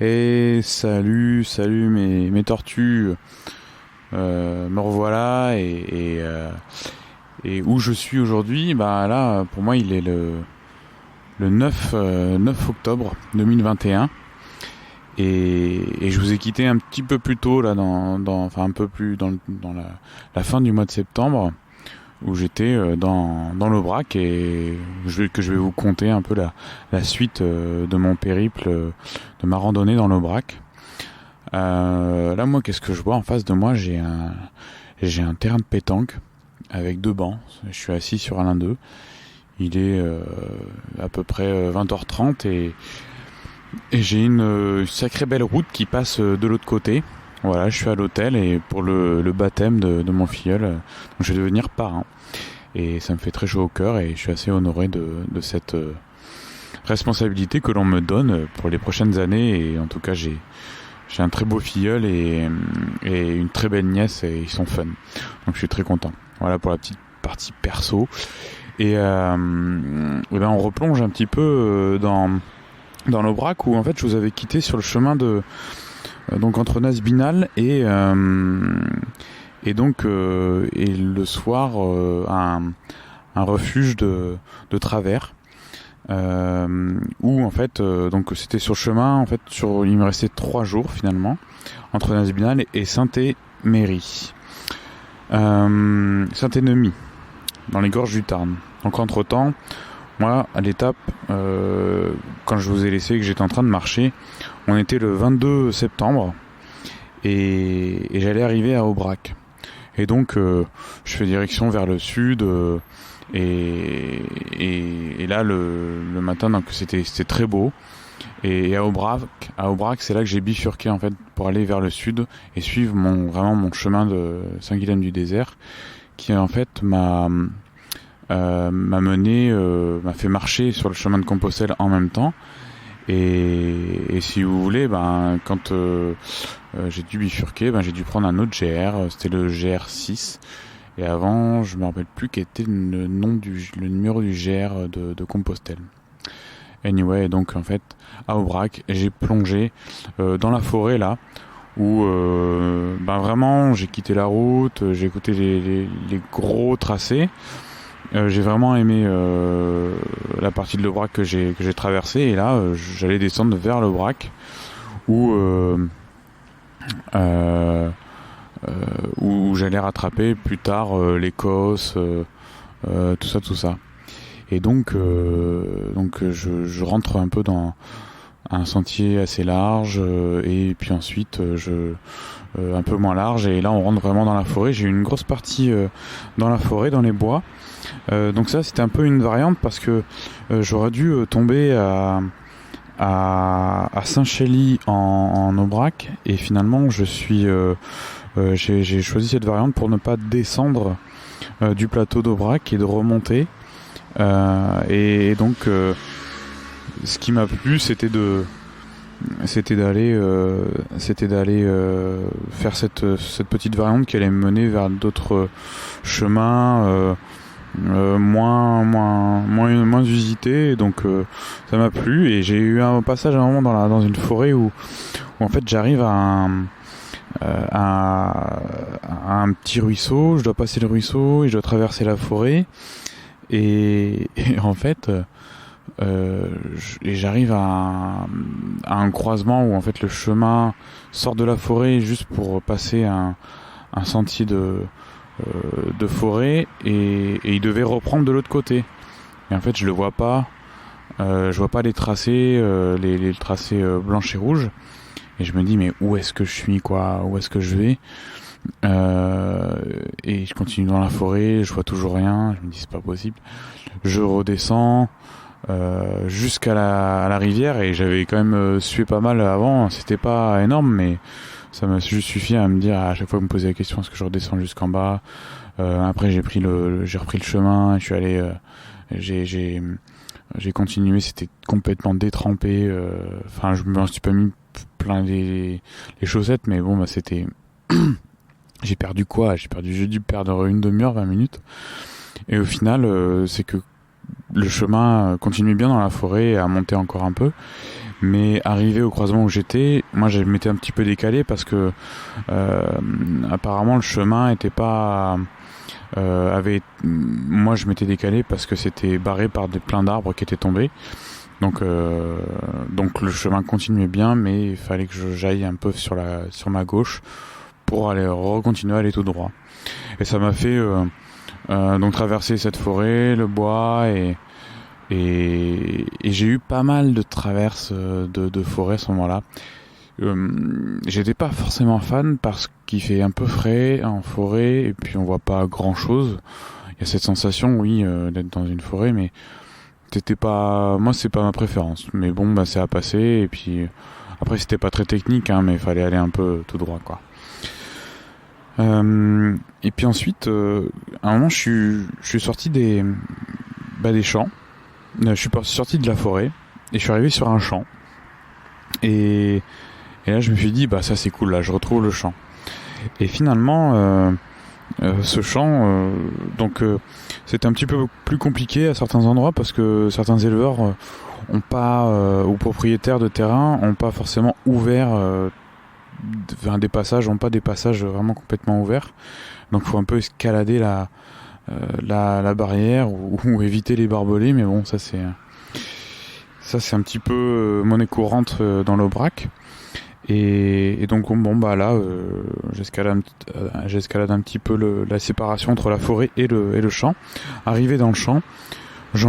Et salut mes tortues, me revoilà et où je suis aujourd'hui, bah là pour moi il est le 9 octobre 2021 et je vous ai quitté un petit peu plus tôt là enfin un peu plus dans la fin du mois de septembre où j'étais dans l'Aubrac et que je vais vous conter un peu la suite de mon périple, de ma randonnée dans l'Aubrac. Là moi qu'est-ce que je vois en face de moi, j'ai un terrain de pétanque avec deux bancs, je suis assis sur l'un d'eux. Il est à peu près 20h30 et j'ai une sacrée belle route qui passe de l'autre côté. Voilà, je suis à l'hôtel et pour le baptême de mon filleul, donc je vais devenir parrain. Et ça me fait très chaud au cœur et je suis assez honoré de cette responsabilité que l'on me donne pour les prochaines années. Et en tout cas, j'ai un très beau filleul et une très belle nièce et ils sont fun. Donc je suis très content. Voilà pour la petite partie perso. Et ben on replonge un petit peu dans l'Aubrac où en fait je vous avais quitté sur le chemin donc entre Nasbinal et donc et le soir un refuge de travers où en fait donc c'était sur le chemin en fait il me restait 3 jours finalement entre Nasbinal et Saint-Émery, Saint-Énemie dans les gorges du Tarn. Donc entre temps moi à l'étape quand je vous ai laissé que j'étais en train de marcher, on était le 22 septembre et j'allais arriver à Aubrac. Et donc je fais direction vers le sud et là le matin donc c'était très beau et à Aubrac c'est là que j'ai bifurqué en fait pour aller vers le sud et suivre mon chemin de Saint-Guilhem-du-Désert qui en fait m'a fait marcher sur le chemin de Compostelle en même temps. Et si vous voulez, quand j'ai dû bifurquer, j'ai dû prendre un autre GR, c'était le GR6. Et avant, je me rappelle plus quel était le numéro du GR de Compostelle. Anyway, donc en fait, à Aubrac, j'ai plongé dans la forêt là, où vraiment j'ai quitté la route, j'ai écouté les gros tracés. J'ai vraiment aimé la partie de l'Aubrac que j'ai traversée et là j'allais descendre vers l'Aubrac où j'allais rattraper plus tard l'Écosse, tout ça. Et donc je rentre un peu dans un sentier assez large et puis ensuite un peu moins large et là on rentre vraiment dans la forêt. J'ai eu une grosse partie dans la forêt, dans les bois. Donc ça c'était un peu une variante parce que j'aurais dû tomber à Saint-Chély en Aubrac et finalement j'ai choisi cette variante pour ne pas descendre du plateau d'Aubrac et de remonter et donc ce qui m'a plu c'était d'aller faire cette petite variante qui allait me mener vers d'autres chemins moins usité, donc ça m'a plu et j'ai eu un passage à un moment dans une forêt où en fait j'arrive à un petit ruisseau, je dois passer le ruisseau et je dois traverser la forêt et en fait j'arrive à un croisement où en fait le chemin sort de la forêt juste pour passer un sentier de forêt et il devait reprendre de l'autre côté et en fait je le vois pas, je vois pas les tracés les tracés blanches et rouges et je me dis mais où est-ce que je suis où est-ce que je vais et je continue dans la forêt, je vois toujours rien, je me dis c'est pas possible, je redescends jusqu'à la rivière et j'avais quand même sué pas mal avant, c'était pas énorme mais ça m'a juste suffi à me dire à chaque fois que me poser la question est-ce que je redescends jusqu'en bas. Après j'ai repris le chemin, je suis allé j'ai continué, c'était complètement détrempé, enfin je me suis pas mis plein les chaussettes mais bon c'était j'ai dû perdre une demi-heure, 20 minutes et au final c'est que le chemin continuait bien dans la forêt à monter encore un peu Mais arrivé au croisement où j'étais, moi je m'étais un petit peu décalé parce que apparemment le chemin était pas moi je m'étais décalé parce que c'était barré par plein d'arbres qui étaient tombés. Donc le chemin continuait bien, mais il fallait que j'aille un peu sur ma gauche pour aller continuer à aller tout droit. Et ça m'a fait donc traverser cette forêt, le bois, et j'ai eu pas mal de traverses de forêt à ce moment-là. J'étais pas forcément fan parce qu'il fait un peu frais en forêt et puis on voit pas grand-chose. Il y a cette sensation, oui, d'être dans une forêt, mais moi c'est pas ma préférence. Mais bon, bah c'est à passer, et puis après c'était pas très technique, hein, mais il fallait aller un peu tout droit, quoi. Et puis ensuite, à un moment, je suis sorti des champs. Je suis sorti de la forêt et je suis arrivé sur un champ. Et là, je me suis dit, bah ça c'est cool, là, je retrouve le champ. Et finalement, ce champ, c'était un petit peu plus compliqué à certains endroits parce que certains éleveurs ont pas ou propriétaires de terrain ont pas forcément ouvert des passages, ont pas des passages vraiment complètement ouverts. Donc, faut un peu escalader la barrière ou éviter les barbelés. Mais bon, ça c'est un petit peu monnaie courante dans l'Aubrac. Et donc bon bah là j'escalade un petit peu la séparation entre la forêt et le champ. Arrivé dans le champ, je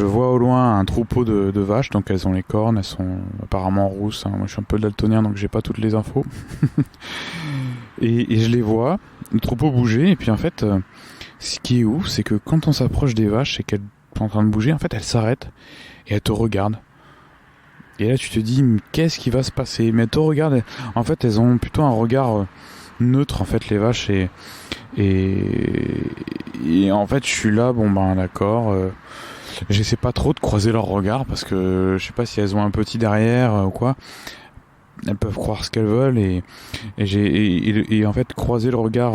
vois au loin un troupeau de vaches. Donc elles ont les cornes, elles sont apparemment rousses, hein. Moi je suis un peu daltonien donc j'ai pas toutes les infos. et je les vois, le troupeau bouger, et puis en fait ce qui est ouf, c'est que quand on s'approche des vaches et qu'elles sont en train de bouger, en fait elles s'arrêtent et elles te regardent. Et là, tu te dis, qu'est-ce qui va se passer? Mais toi, regarde, en fait, elles ont plutôt un regard neutre, en fait, les vaches. Et en fait, je suis là, bon, ben, d'accord. J'essaie pas trop de croiser leur regard parce que je sais pas si elles ont un petit derrière ou quoi. Elles peuvent croire ce qu'elles veulent. Et en fait, croiser le regard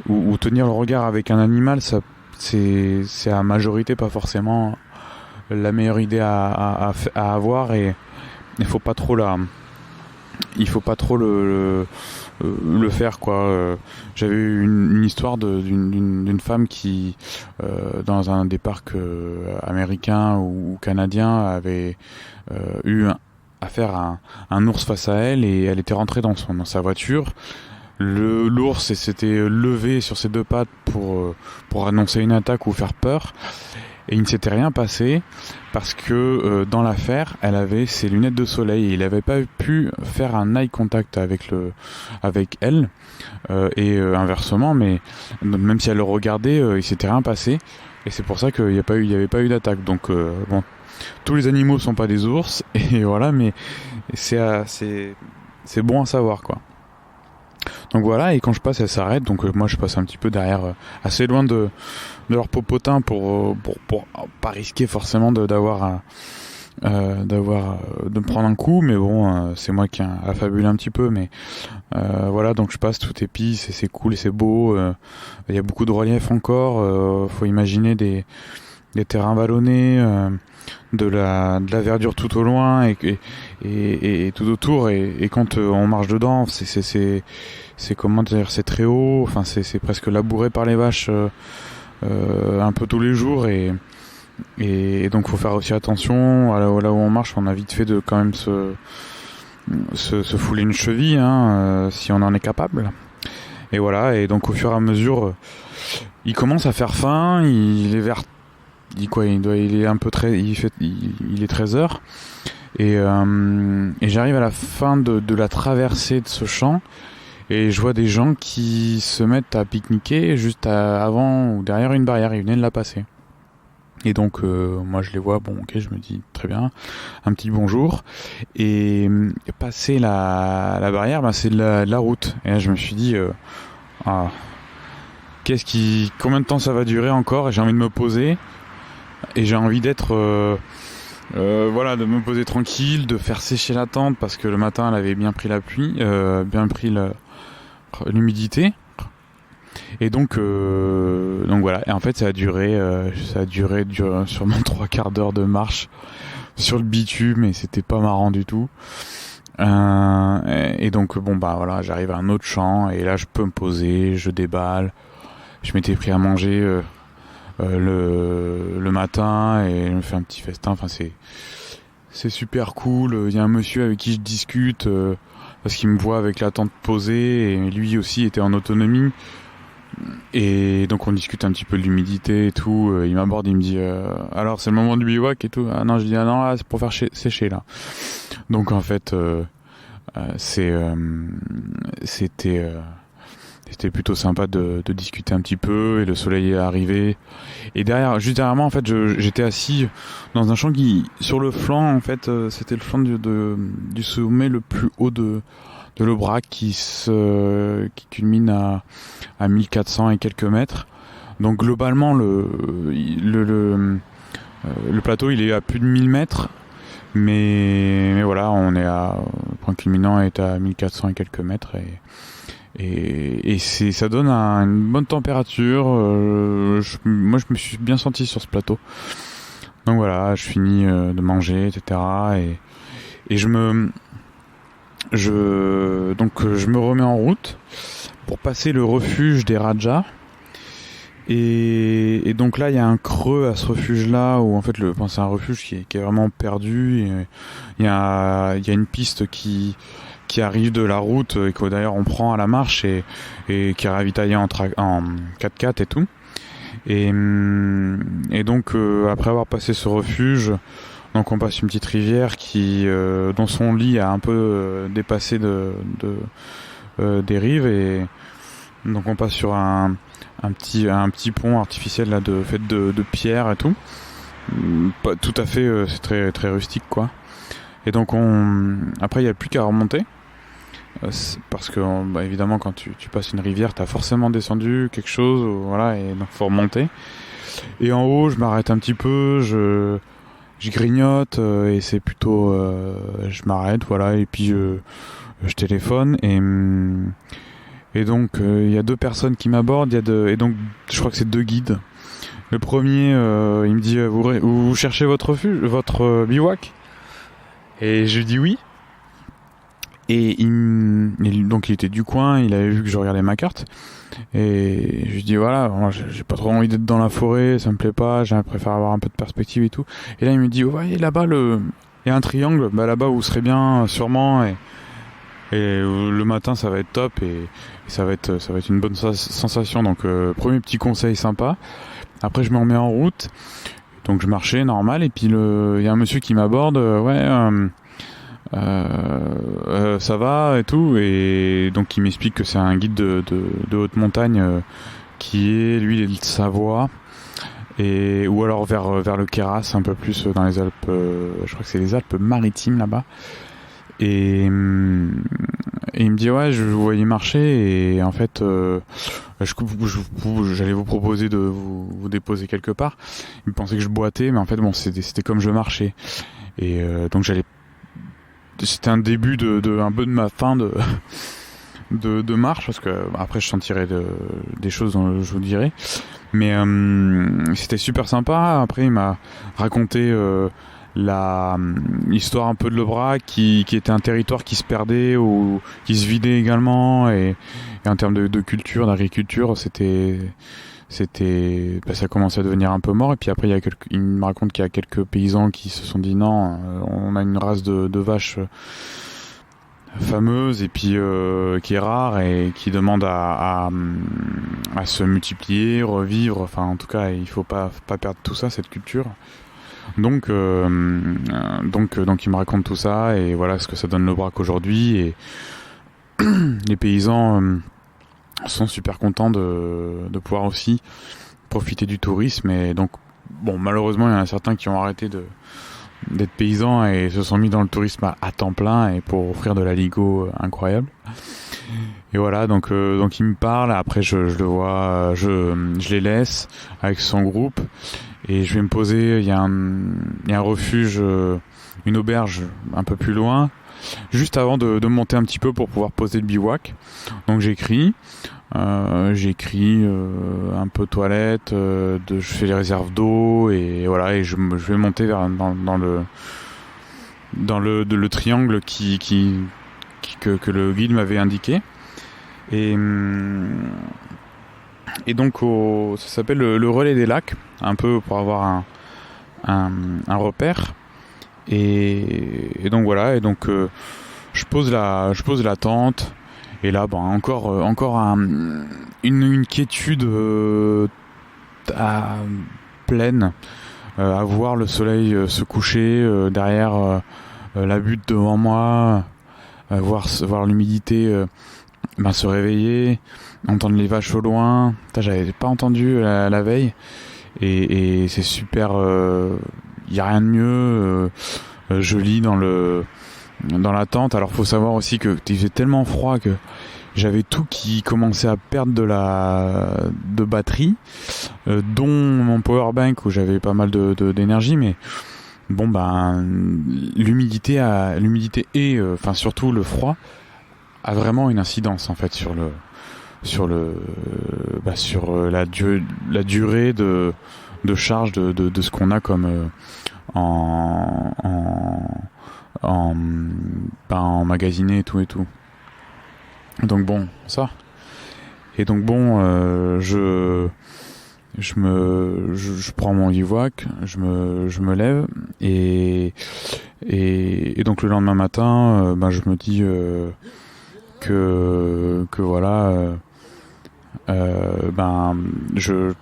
ou tenir le regard avec un animal, ça, c'est à majorité pas forcément la meilleure idée à avoir, et il faut pas trop le faire, quoi. J'avais eu une histoire d'une femme qui dans un des parcs américains ou canadiens avait eu affaire à un ours face à elle, et elle était rentrée dans sa voiture. L'ours s'était levé sur ses deux pattes pour annoncer une attaque ou faire peur. Et il ne s'était rien passé parce que dans l'affaire, elle avait ses lunettes de soleil et il n'avait pas pu faire un eye contact avec elle, et inversement, mais même si elle le regardait, il s'était rien passé, et c'est pour ça qu'il n'y avait pas eu d'attaque. Donc bon, tous les animaux sont pas des ours, et voilà, mais c'est bon à savoir, quoi. Donc voilà, et quand je passe, elle s'arrête. Donc moi je passe un petit peu derrière, assez loin de leur popotin pour pas risquer forcément de me prendre un coup. Mais bon, c'est moi qui affabule un petit peu. Mais voilà, donc je passe, tout est pisse, et c'est cool et c'est beau. Il y a beaucoup de relief encore. Faut imaginer des terrains vallonnés, de la verdure tout au loin et tout autour, et quand on marche dedans, c'est comment dire, c'est très haut, enfin c'est presque labouré par les vaches un peu tous les jours, et donc faut faire aussi attention là où on marche. On a vite fait de quand même se fouler une cheville, hein, si on en est capable. Et voilà, et donc au fur et à mesure il commence à faire faim, il est vers il est un peu il est 13h, et j'arrive à la fin de la traversée de ce champ, et je vois des gens qui se mettent à pique-niquer juste avant ou derrière une barrière. Ils venaient de la passer. Et donc moi je les vois, bon ok, je me dis très bien, un petit bonjour, et passer la barrière, c'est de la route. Et là je me suis dit combien de temps ça va durer encore, et j'ai envie de me poser. Et j'ai envie d'être voilà, de me poser tranquille, de faire sécher la tente parce que le matin elle avait bien pris la pluie, bien pris l'humidité. Donc voilà. Et en fait, ça a duré sûrement 3/4 d'heure de marche sur le bitume, et c'était pas marrant du tout. Et donc bon bah voilà, j'arrive à un autre champ et là je peux me poser, je déballe. Je m'étais pris à manger le matin et je me fais un petit festin. Enfin c'est super cool. Il y a un monsieur avec qui je discute parce qu'il me voit avec la tente posée et lui aussi était en autonomie. Et donc on discute un petit peu de l'humidité et tout. Il m'aborde, il me dit alors c'est le moment du bivouac et tout. Ah non, je dis ah non là c'est pour faire sécher là. Donc en fait c'était c'était plutôt sympa de discuter un petit peu et le soleil est arrivé. Et juste derrière moi en fait j'étais assis dans un champ qui sur le flanc en fait c'était le flanc du sommet le plus haut de l'Aubrac qui culmine à 1400 et quelques mètres. Donc globalement le plateau il est à plus de 1000 mètres, mais voilà, on est le point culminant est à 1400 et quelques mètres et ça donne une bonne température. Moi je me suis bien senti sur ce plateau. Donc voilà, je finis de manger, etc. Et je me remets en route pour passer le refuge des Rajas. Et donc là, il y a un creux à ce refuge-là où en fait, c'est un refuge qui est vraiment perdu. Et il y a une piste qui arrive de la route et que d'ailleurs on prend à la marche et qui est ravitaillée en 4x4 et tout. Et donc après avoir passé ce refuge, donc on passe une petite rivière dont son lit a un peu dépassé des rives, et donc on passe sur un petit pont artificiel là fait de pierre et tout. Pas tout à fait, c'est très très rustique quoi. Et donc après il y a plus qu'à remonter. Parce que évidemment quand tu passes une rivière t'as forcément descendu quelque chose, voilà, et donc faut remonter. Et en haut je m'arrête un petit peu, je grignote et c'est plutôt je m'arrête, voilà, et puis je téléphone et donc il y a 2 personnes qui m'abordent, et donc je crois que c'est 2 guides. Le premier il me dit vous cherchez votre refuge, votre bivouac, et je lui dis oui. Et donc il était du coin, il avait vu que je regardais ma carte, et je lui dis voilà, moi j'ai pas trop envie d'être dans la forêt, ça me plaît pas, je préfère avoir un peu de perspective et tout. Et là il me dit ouais, là-bas il y a un triangle, là-bas vous serez bien sûrement, et le matin ça va être top, et ça va être une bonne sensation. Donc premier petit conseil sympa. Après je me remets en route, donc je marchais normal, et puis il y a un monsieur qui m'aborde, ça va et tout, et donc il m'explique que c'est un guide de haute montagne qui est lui il est de Savoie, ou alors vers le Queyras, un peu plus dans les Alpes, je crois que c'est les Alpes-Maritimes là-bas. Et il me dit ouais, je vous voyais marcher, et en fait j'allais vous proposer de vous déposer quelque part. Il pensait que je boitais, mais en fait bon c'était comme je marchais, et donc c'était un début un peu de ma fin de marche, parce que après je sentirai des choses dont je vous dirai, mais c'était super sympa. Après il m'a raconté l'histoire un peu de l'Aubrac, qui était un territoire qui se perdait ou qui se vidait également, et en termes de culture, d'agriculture, ça commençait à devenir un peu mort. Et puis après il me raconte qu'il y a quelques paysans qui se sont dit non, on a une race de vaches fameuse, et puis qui est rare et qui demande à se multiplier, revivre, enfin en tout cas il faut pas perdre tout ça, cette culture. Donc il me raconte tout ça, et voilà ce que ça donne l'Aubrac aujourd'hui, et les paysans sont super contents de pouvoir aussi profiter du tourisme. Et donc bon, malheureusement il y en a certains qui ont arrêté d'être paysans et se sont mis dans le tourisme à temps plein, et pour offrir de la ligo incroyable. Et voilà, donc il me parle, après je le vois, je les laisse avec son groupe, et il y a un refuge, une auberge un peu plus loin, juste avant de monter un petit peu pour pouvoir poser le bivouac. Donc j'écris un peu toilette, je fais les réserves d'eau et voilà, et je vais monter dans le triangle que le guide m'avait indiqué. Et donc ça s'appelle le relais des lacs, un peu pour avoir un repère. Et donc voilà, et donc je pose la tente. Et là, encore une quiétude pleine, à voir le soleil se coucher derrière la butte devant moi, voir l'humidité se réveiller, entendre les vaches au loin. J'avais pas entendu la veille, et c'est super. Y a rien de mieux. Je lis dans la tente. Alors faut savoir aussi que il faisait tellement froid que j'avais tout qui commençait à perdre de batterie, dont mon powerbank où j'avais pas mal d'énergie, mais bon l'humidité et surtout le froid a vraiment une incidence en fait sur la durée de charge de ce qu'on a comme emmagasiné et tout. Donc bon, ça. Et donc bon, je prends mon bivouac, je me lève et donc le lendemain matin, je me dis que voilà, le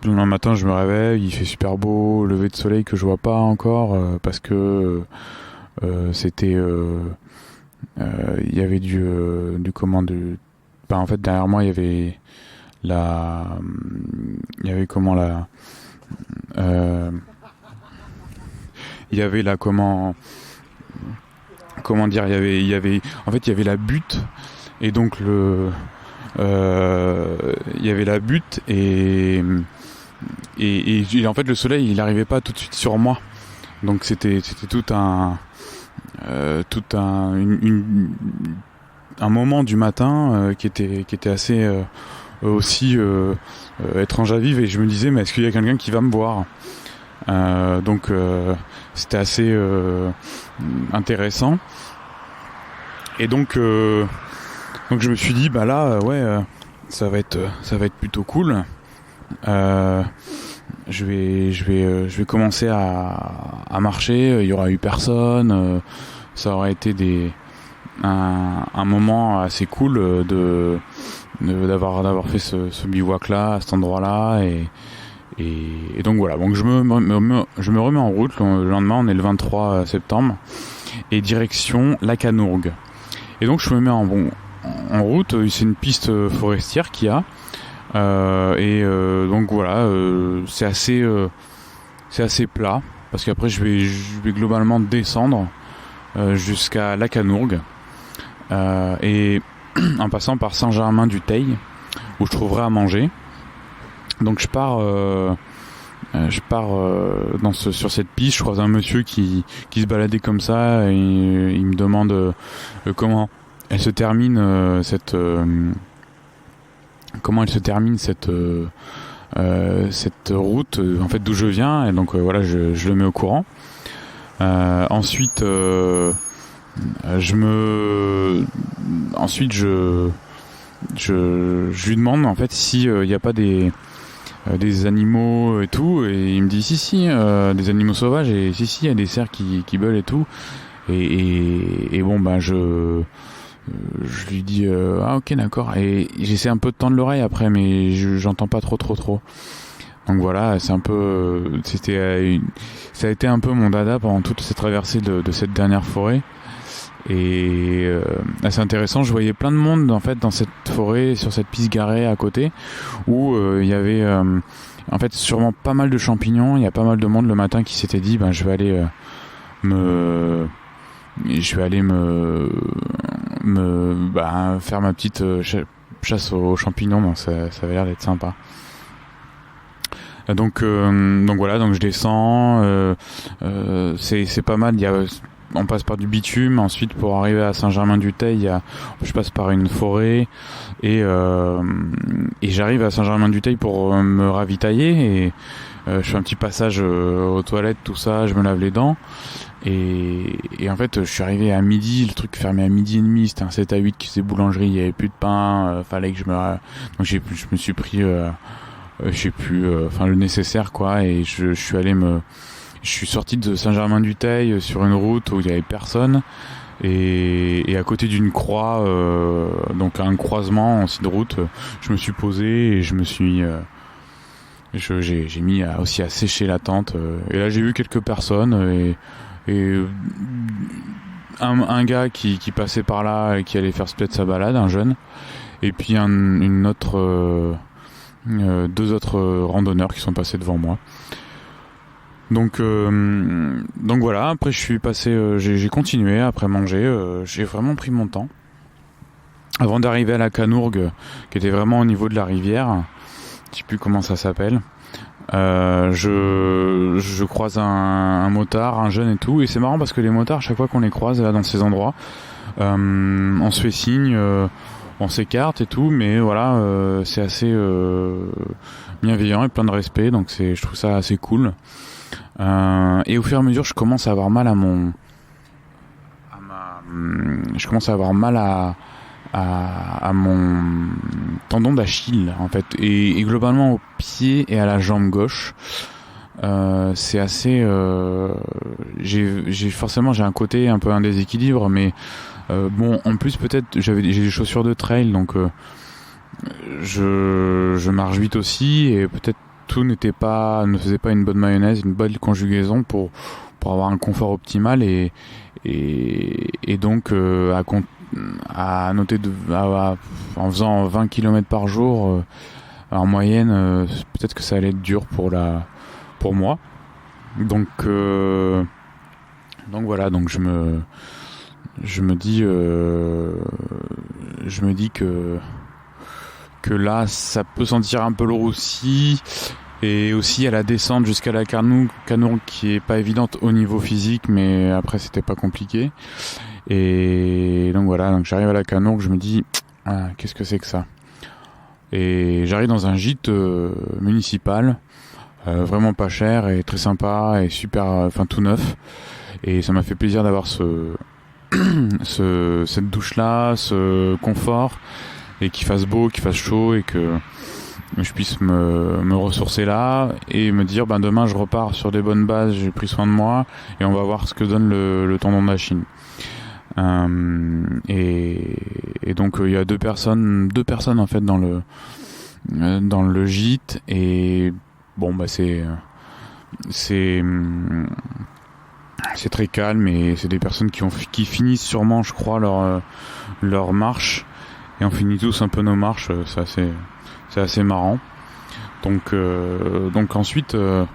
lendemain matin je me réveille, il fait super beau, lever de soleil que je vois pas encore parce que c'était il y avait en fait derrière moi il y avait la butte, et donc il y avait la butte et en fait le soleil il n'arrivait pas tout de suite sur moi, donc c'était tout un moment du matin qui était assez aussi étrange à vivre, et je me disais mais est-ce qu'il y a quelqu'un qui va me voir, donc c'était assez intéressant, et donc je me suis dit ça va être plutôt cool. Je vais commencer à marcher. Il y aura eu personne. Ça aura été un moment assez cool d'avoir fait ce bivouac là à cet endroit là, et donc voilà. Donc je me remets en route. Le lendemain, on est le 23 septembre, et direction Lac-à-Nourgues. Et donc je me mets en route. C'est une piste forestière qu'il y a. Donc voilà, c'est assez plat, parce qu'après je vais globalement descendre jusqu'à Lac-à-Nourgues, et en passant par Saint-Germain-du-Teil où je trouverai à manger. Donc je pars sur cette piste. Je croise un monsieur qui se baladait comme ça, et il me demande comment elle se termine cette route, en fait, d'où je viens, et donc voilà, je le mets au courant. Ensuite je lui demande en fait si il n'y a pas des animaux et tout, et il me dit si des animaux sauvages, et si il y a des cerfs qui bêlent et tout, et bon je lui dis ok, d'accord, et j'essaie un peu de tendre l'oreille après, mais j'entends pas trop. Donc voilà, c'est un peu ça a été un peu mon dada pendant toute cette traversée de cette dernière forêt, et assez intéressant. Je voyais plein de monde en fait dans cette forêt, sur cette piste garée à côté, où il y avait en fait sûrement pas mal de champignons. Il y a pas mal de monde le matin qui s'était dit je vais aller faire ma petite chasse aux champignons. Donc ça avait l'air d'être sympa. Donc voilà, donc je descends, c'est pas mal. Il y a on passe par du bitume. Ensuite, pour arriver à Saint-Germain-du-Teil, je passe par une forêt et j'arrive à Saint-Germain-du-Teil pour me ravitailler et je fais un petit passage aux toilettes, tout ça, je me lave les dents et en fait, je suis arrivé à midi, le truc fermé à midi et demi, c'était un 7 à 8 qui faisait boulangerie, il y avait plus de pain, fallait que donc je me suis pris le nécessaire quoi et je suis sorti de Saint-Germain-du-Teil sur une route où il y avait personne et à côté d'une croix, donc un croisement en site de route, je me suis posé et j'ai mis aussi à sécher la tente et là j'ai vu quelques personnes et un gars qui passait par là et qui allait faire peut-être sa balade, un jeune, et puis deux autres randonneurs qui sont passés devant moi. Donc voilà, après je suis passé, j'ai continué après manger, j'ai vraiment pris mon temps. Avant d'arriver à la Canourgue, qui était vraiment au niveau de la rivière, je sais plus comment ça s'appelle, je croise un motard, un jeune et tout, et c'est marrant parce que les motards, chaque fois qu'on les croise là dans ces endroits, on se fait signe, on s'écarte et tout, mais voilà, c'est assez bienveillant et plein de respect, donc je trouve ça assez cool. Et au fur et à mesure, je commence à avoir mal à mon tendon d'Achille en fait, et globalement au pied et à la jambe gauche. C'est assez j'ai un côté un peu un déséquilibre, mais bon, en plus peut-être j'ai des chaussures de trail, donc je marche vite aussi, et peut-être tout ne faisait pas une bonne mayonnaise, une bonne conjugaison pour avoir un confort optimal, et donc à noter en faisant 20 km par jour en moyenne, peut-être que ça allait être dur pour moi. Donc voilà, donc je me dis que là ça peut sentir un peu le roussi, et aussi à la descente jusqu'à la Canourgue qui est pas évidente au niveau physique, mais après c'était pas compliqué. Et donc voilà, donc j'arrive à la Canourgue, je me dis qu'est-ce que c'est que ça, et j'arrive dans un gîte municipal, vraiment pas cher et très sympa et super, tout neuf, et ça m'a fait plaisir d'avoir cette douche là, ce confort, et qu'il fasse beau, qu'il fasse chaud, et que je puisse me ressourcer là et me dire demain je repars sur des bonnes bases, j'ai pris soin de moi et on va voir ce que donne le tendon d'Achille. Et donc il y a deux personnes en fait dans le gîte, et bon c'est très calme, et c'est des personnes qui finissent sûrement, je crois, leur marche, et on finit tous un peu nos marches, c'est assez marrant. Donc ensuite le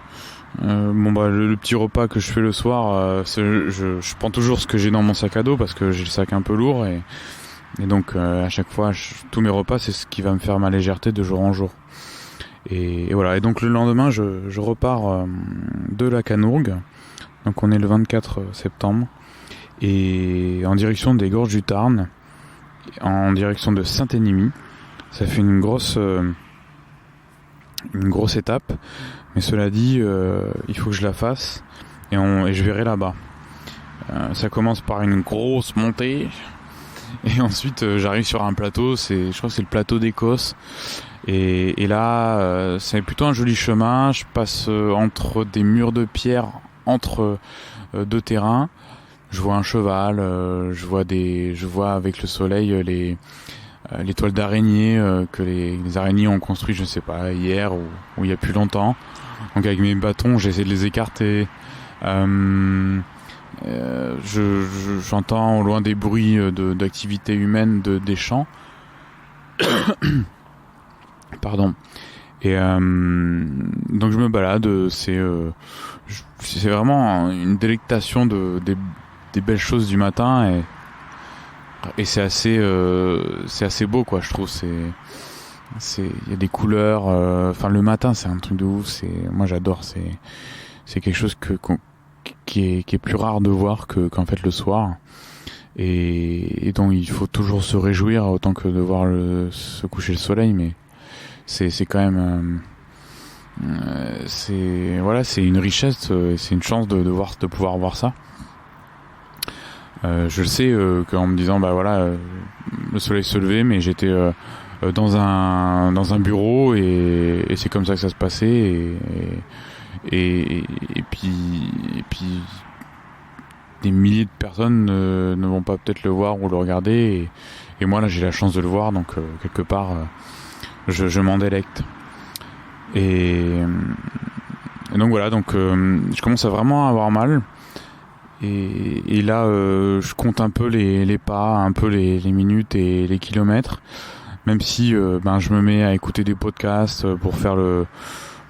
petit repas que je fais le soir, je prends toujours ce que j'ai dans mon sac à dos, parce que j'ai le sac un peu lourd, et donc à chaque fois tous mes repas, c'est ce qui va me faire ma légèreté de jour en jour. Et voilà, et donc le lendemain je repars de la Canourgue, donc on est le 24 septembre, et en direction des Gorges du Tarn, en direction de Saint-Énimie. Ça fait une grosse étape, mais cela dit, il faut que je la fasse, et je verrai là-bas. Ça commence par une grosse montée, et ensuite j'arrive sur un plateau, je crois que c'est le plateau d'Écosse, et là c'est plutôt un joli chemin. Je passe entre des murs de pierre, entre deux terrains. Je vois un cheval, je vois avec le soleil les toiles d'araignées que les araignées ont construit, je sais pas, hier ou il y a plus longtemps. Donc avec mes bâtons, j'essaie de les écarter. J'entends au loin des bruits d'activité humaine, des champs. Pardon. Et donc je me balade. C'est vraiment une délectation des belles choses du matin, et c'est assez beau quoi, je trouve. Il y a des couleurs, le matin c'est un truc de ouf, moi j'adore, c'est quelque chose qui est plus rare de voir qu'en fait le soir. Et donc il faut toujours se réjouir autant que de voir se coucher le soleil, mais c'est quand même c'est une richesse, c'est une chance de pouvoir voir ça. Je le sais qu'en me disant le soleil se levait, mais j'étais dans un bureau et c'est comme ça que ça se passait et puis des milliers de personnes ne vont pas peut-être le voir ou le regarder et moi là j'ai la chance de le voir, donc quelque part je m'en délecte et donc voilà, donc je commence à vraiment avoir mal et là je compte un peu les pas, un peu les minutes et les kilomètres, même si je me mets à écouter des podcasts pour faire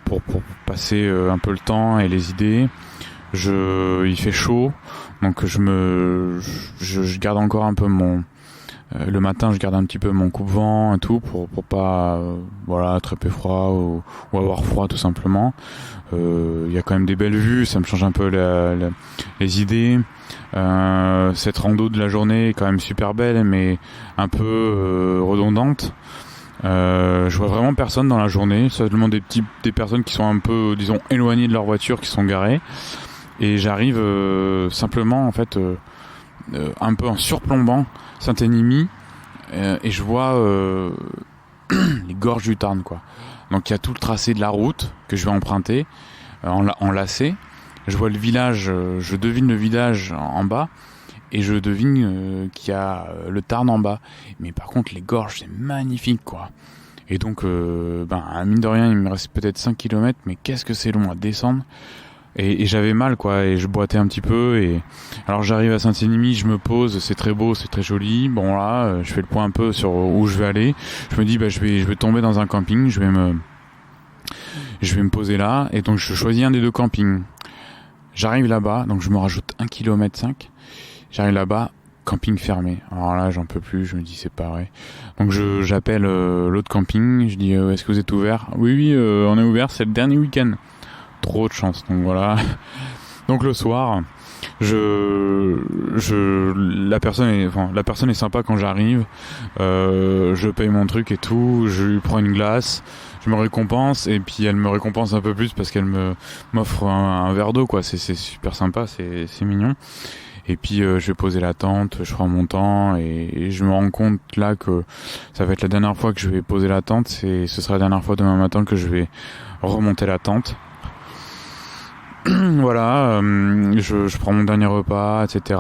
pour passer un peu le temps et les idées. Il fait chaud, donc je garde encore un peu le matin, je garde un petit peu mon coupe-vent et tout pour pas attraper froid ou avoir froid tout simplement. Il y a quand même des belles vues, ça me change un peu les idées. Cette rando de la journée est quand même super belle, mais un peu redondante. Je vois vraiment personne dans la journée, seulement des personnes qui sont un peu, disons, éloignées de leur voiture, qui sont garées. Et j'arrive simplement en fait un peu en surplombant Saint-Énimie et je vois les gorges du Tarn, quoi. Donc il y a tout le tracé de la route que je vais emprunter en lacet. Je vois le village, je devine le village en bas et je devine qu'il y a le Tarn en bas. Mais par contre les gorges, c'est magnifique, quoi. Et donc mine de rien, il me reste peut-être 5 km, mais qu'est-ce que c'est long à descendre. Et j'avais mal, quoi, et je boitais un petit peu, et alors j'arrive à Saint-Énimie, je me pose, c'est très beau, c'est très joli. Bon là, je fais le point un peu sur où je vais aller. Je me dis je vais tomber dans un camping, je vais me poser là, et donc je choisis un des deux campings. J'arrive là-bas, donc je me rajoute 1,5 km. J'arrive là-bas, camping fermé. Alors là, j'en peux plus, je me dis c'est pas vrai. Donc j'appelle l'autre camping, je dis est-ce que vous êtes ouvert ? Oui, on est ouvert, c'est le dernier week-end. Trop de chance, donc voilà. Donc le soir, la personne est sympa quand j'arrive. Je paye mon truc et tout, je lui prends une glace, je me récompense et puis elle me récompense un peu plus parce qu'elle m'offre un verre d'eau, quoi. C'est super sympa, c'est mignon. Et puis je vais poser la tente, je prends mon temps et je me rends compte là que ça va être la dernière fois que je vais poser la tente, ce sera la dernière fois demain matin que je vais remonter la tente. Voilà, je prends mon dernier repas, etc.,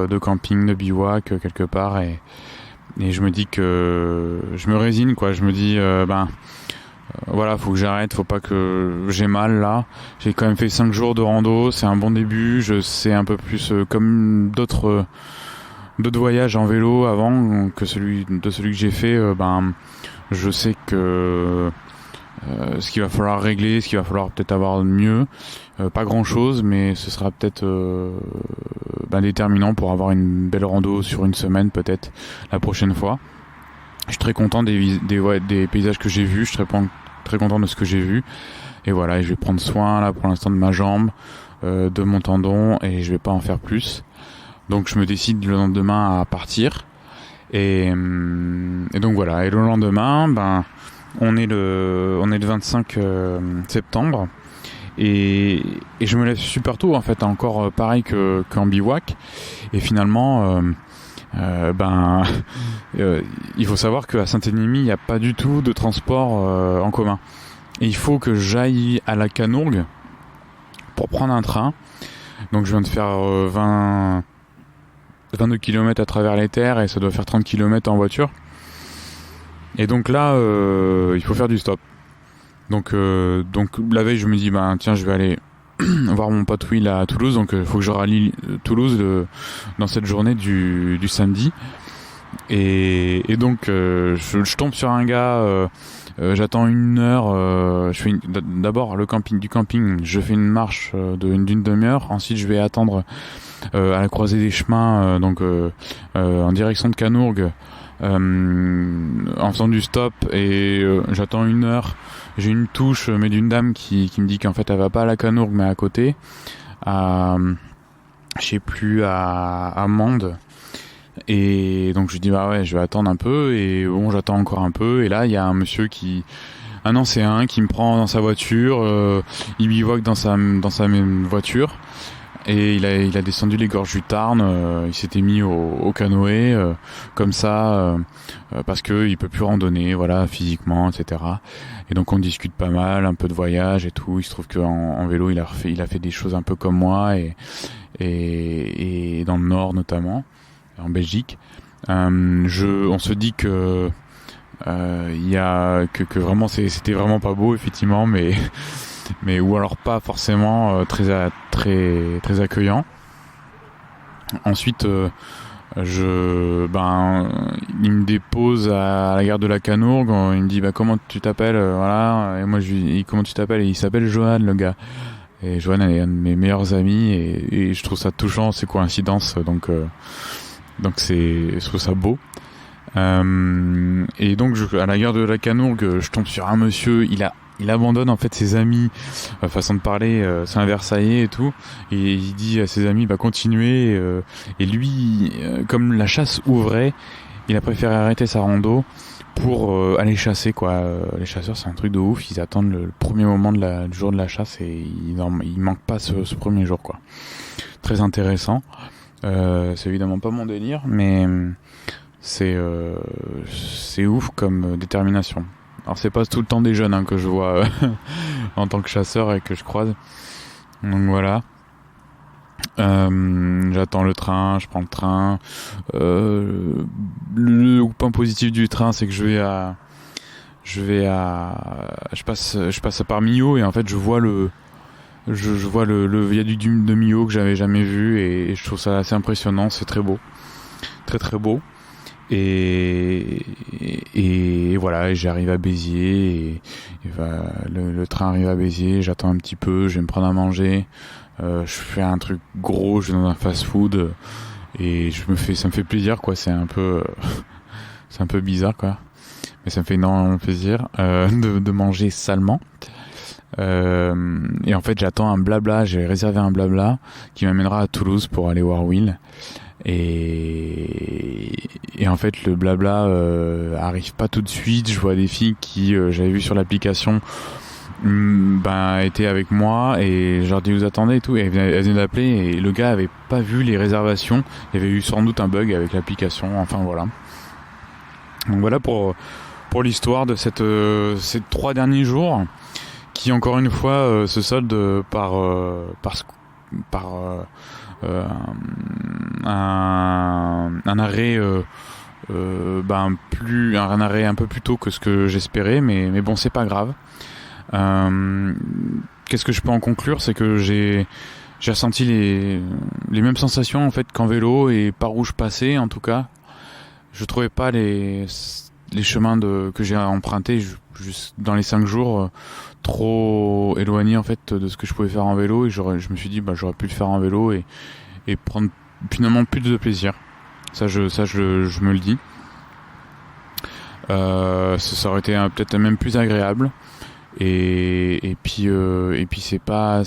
de camping, de bivouac, quelque part, et je me dis que je me résigne, quoi. Je me dis, voilà, faut que j'arrête, faut pas que j'ai mal là. J'ai quand même fait 5 jours de rando, c'est un bon début. Je sais un peu plus comme d'autres voyages en vélo avant que celui que j'ai fait. Je sais que ce qu'il va falloir régler, ce qu'il va falloir peut-être avoir de mieux, pas grand chose, mais ce sera peut-être déterminant pour avoir une belle rando sur une semaine peut-être la prochaine fois. Je suis très content des paysages que j'ai vus, je suis très content de ce que j'ai vu, et voilà, et je vais prendre soin là pour l'instant de ma jambe, de mon tendon, et je vais pas en faire plus. Donc je me décide le lendemain à partir, et donc voilà, et le lendemain on est le 25 septembre et je me lève super tôt en fait, encore pareil qu'en bivouac, et finalement il faut savoir qu'à Saint-Énimie il n'y a pas du tout de transport en commun et il faut que j'aille à la Canourgue pour prendre un train. Donc je viens de faire 22 km à travers les terres et ça doit faire 30 km en voiture. Et donc là, il faut faire du stop. Donc la veille, je me dis, tiens, je vais aller voir mon pote Will à Toulouse. Donc il faut que je rallie Toulouse dans cette journée du samedi. Et donc je tombe sur un gars. J'attends 1 heure. Je fais d'abord du camping. Je fais une marche d'une demi-heure. Ensuite, je vais attendre à la croisée des chemins, en direction de Canourgue. En faisant du stop, et j'attends 1 heure. J'ai une touche mais d'une dame qui me dit qu'en fait elle va pas à la Canourgue mais à côté, à je sais plus, à Mende. Et donc je dis bah ouais, je vais attendre un peu, et bon, j'attends encore un peu, et là il y a un monsieur un ancien qui me prend dans sa voiture, il bivouac dans sa même voiture, et il a descendu les gorges du Tarn, il s'était mis au canoë, comme ça, parce que il peut plus randonner, voilà, physiquement, etc. Et donc on discute pas mal, un peu de voyage et tout. Il se trouve qu'en vélo il a fait des choses un peu comme moi, et dans le Nord notamment, en Belgique. On se dit que il y a que vraiment c'était vraiment pas beau, effectivement, mais ou alors pas forcément très accueillant. Ensuite il me dépose à la gare de la Canourgue, il me dit bah comment tu t'appelles, voilà, et moi je lui dis comment tu t'appelles, et il s'appelle Johan, le gars. Et Johan est un de mes meilleurs amis, et je trouve ça touchant, ces coïncidences, donc je trouve ça beau. Et donc à la gare de la Canourgue, je tombe sur un monsieur, il abandonne en fait ses amis, façon de parler, c'est un Versaillais et tout, et il dit à ses amis bah continuez, et lui, comme la chasse ouvrait, il a préféré arrêter sa rando pour aller chasser, quoi. Les chasseurs, c'est un truc de ouf, ils attendent le premier moment du jour de la chasse, et ils manquent pas ce premier jour, quoi. Très intéressant. C'est évidemment pas mon délire, mais c'est ouf comme détermination. Alors c'est pas tout le temps des jeunes que je vois en tant que chasseur et que je croise. Donc voilà. J'attends le train, je prends le train. Le point positif du train, c'est que je passe par Millau, et en fait je vois le viaduc de Millau que j'avais jamais vu, et je trouve ça assez impressionnant. C'est très beau, très très beau. Et voilà, j'arrive à Béziers, le train arrive à Béziers, j'attends un petit peu, je vais me prendre à manger, je fais un truc gros, je vais dans un fast-food, et ça me fait plaisir, quoi. C'est un peu bizarre, quoi, mais ça me fait énormément plaisir de manger salement. Et en fait j'attends un blabla, j'ai réservé un blabla qui m'amènera à Toulouse pour aller voir Will. Et en fait le blabla arrive pas tout de suite. Je vois des filles qui j'avais vu sur l'application étaient avec moi, et je leur dis vous attendez et tout, et elles venaient d'appeler, et le gars avait pas vu les réservations. Il y avait eu sans doute un bug avec l'application, enfin voilà. Donc voilà pour l'histoire de ces 3 derniers jours, qui encore une fois se soldent par un arrêt un arrêt un peu plus tôt que ce que j'espérais, mais bon, c'est pas grave. Qu'est-ce que je peux en conclure, c'est que j'ai ressenti les mêmes sensations en fait qu'en vélo, et par où je passais. En tout cas, je trouvais pas les chemins que j'ai empruntés juste dans les 5 jours trop éloignés en fait de ce que je pouvais faire en vélo, et je me suis dit j'aurais pu le faire en vélo et prendre finalement plus de plaisir. Ça je me le dis. Ça aurait été peut-être même plus agréable, et puis c'est pas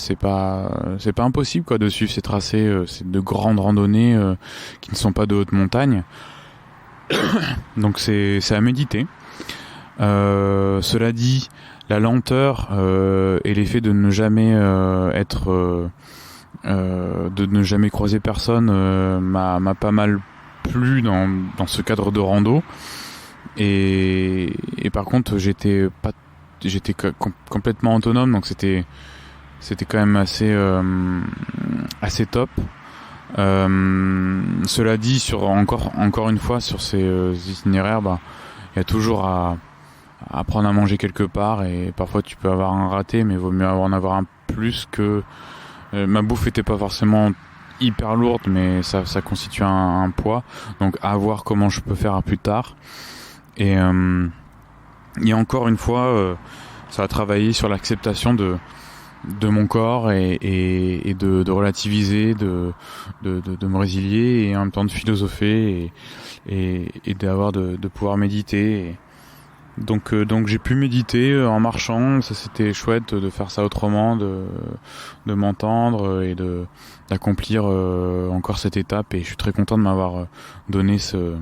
impossible, quoi, de suivre ces tracés, c'est de grandes randonnées qui ne sont pas de haute montagne. Donc c'est à méditer. Cela dit, la lenteur et l'effet de ne jamais de ne jamais croiser personne m'a pas mal plu dans ce cadre de rando, et par contre j'étais complètement autonome, donc c'était quand même assez top. Cela dit, encore une fois, sur ces itinéraires, il y a toujours à prendre à manger quelque part, et parfois tu peux avoir un raté, mais vaut mieux en avoir un plus que... ma bouffe était pas forcément hyper lourde, mais ça constitue un poids, donc à voir comment je peux faire plus tard. Et encore une fois, ça a travaillé sur l'acceptation de mon corps, et de relativiser, de me résilier, et en même temps de philosopher, et de pouvoir méditer, Donc j'ai pu méditer en marchant, ça c'était chouette de faire ça autrement, de m'entendre et d'accomplir encore cette étape, et je suis très content de m'avoir donné ce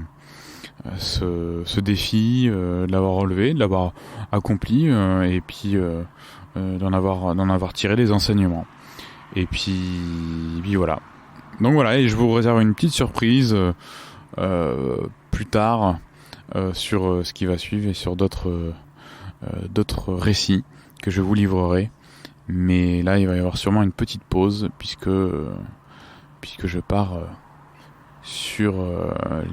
défi, de l'avoir relevé, de l'avoir accompli, et puis d'en avoir tiré les enseignements. Et puis voilà. Donc voilà, et je vous réserve une petite surprise plus tard sur ce qui va suivre et sur d'autres récits que je vous livrerai. Mais là, il va y avoir sûrement une petite pause puisque je pars sur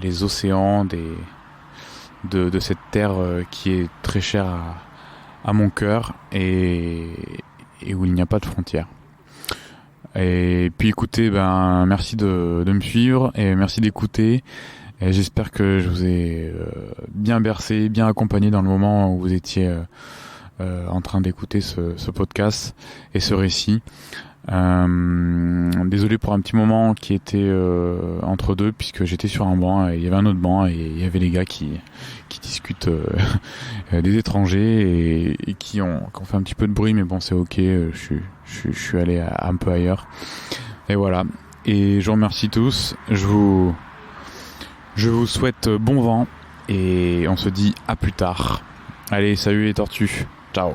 les océans de cette terre qui est très chère à mon cœur et où il n'y a pas de frontières. Et puis écoutez, merci de me suivre et merci d'écouter. Et j'espère que je vous ai bien bercé, bien accompagné dans le moment où vous étiez en train d'écouter ce podcast et ce récit. Désolé pour un petit moment qui était entre deux, puisque j'étais sur un banc et il y avait un autre banc et il y avait les gars qui discutent des étrangers et qui ont fait un petit peu de bruit, mais bon, c'est ok, je suis allé un peu ailleurs. Et voilà. Et je vous remercie tous. Je vous souhaite bon vent et on se dit à plus tard. Allez, salut les tortues. Ciao.